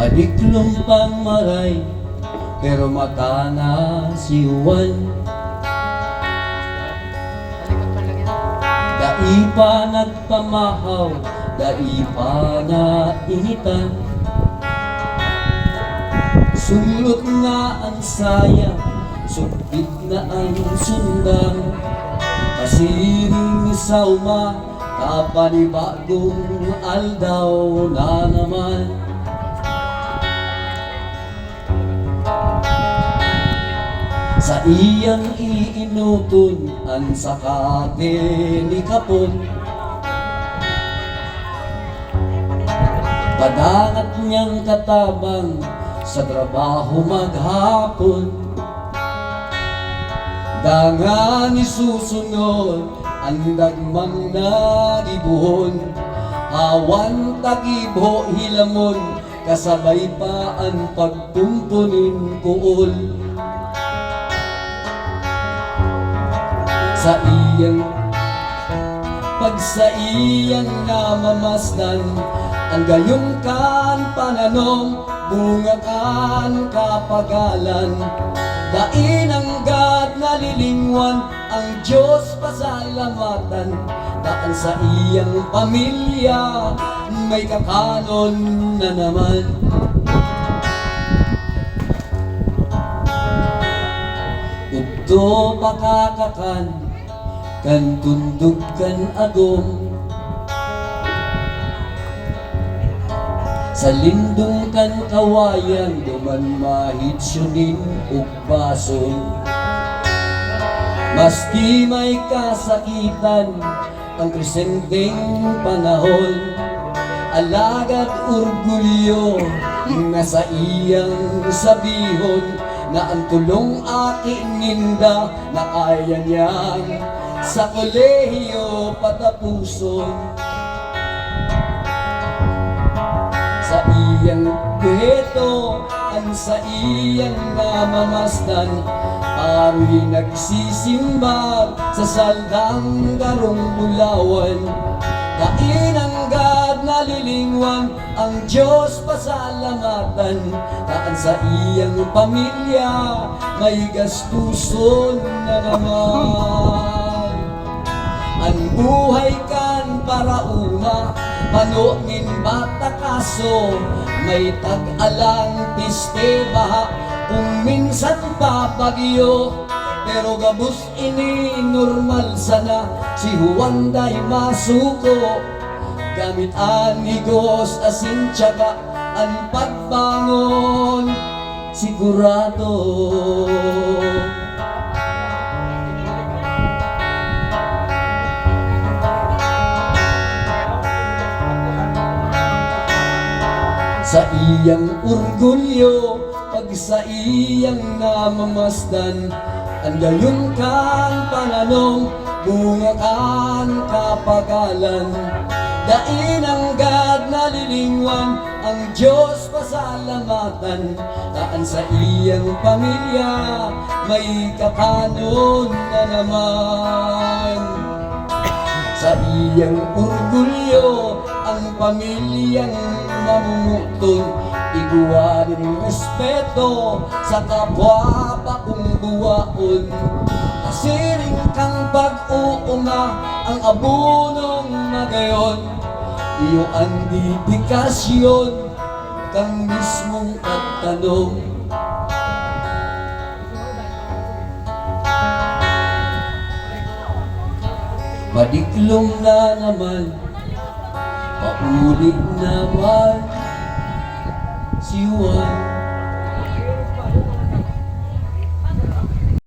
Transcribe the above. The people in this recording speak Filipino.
Madiklong pang maray, pero mata na si Juan. Dai pa nagpamahaw, dai pa na initan. Sulot nga ang saya, supit na ang sundan. Masiring sa uma, kapanibagong aldaw na naman. Sa iyang iinuton ang sakate ni Kapon, padangat niyang katabang sa trabaho maghapon. Dangan isusunod ang dagmang nagibuhon, awan tagibo hilamon, kasabay pa ang pagpumpunin kuol. Sa iyang namamasdan, ang gayong kan pananong, bunga kan kapagalan. Dain ang God nalilingwan, ang Diyos pasalamatan. Daan sa iyang pamilya, may kakanon na naman. Udto pakakakan, kan tundog kan agom. Sa lindong kan kawayan, duman mahitsyonin ug bason. Maski may kasakitan ang presenteng panahon, alagad orgulyo nga sa iyang sabihon, na ang tulong aking ninda na kaya niyang sa kolehiyo patapuson. Sa iyang kweto, ang sa iyang namamasdan, aro'y nagsisimbag sa saldang garong bulawan. Dain ang God nalilingwan, ang Diyos pasalamatan. Taan sa iyang pamilya, may gastuson na naman. Ang buhay kan para uma, panumin bata kaso, may tag-alang piste baha, kung minsan pa bagyo. Pero gabus ini normal sana, si Juan day masuko. Gamit anigos asin tiyaga, ang pagbangon sigurado. Sa iyang orgulyo, pag sa iyang namamasdan, ang gayon kan pananong, bunga kan kapagalan. Dain ang God nalilingwan, ang Diyos pasalamatan. Taan sa iyang pamilya, may kakanon na naman. Sa iyang orgulyo, ang pamilyang mamumuton, iguwa din respeto sa kapwa bakong buwaon. Kasiring kang pag-uunga, ang abunong magayon, iyo ang dedikasyon, kang mismong pagtanong. Madiklong na naman, paulit naman si Juan.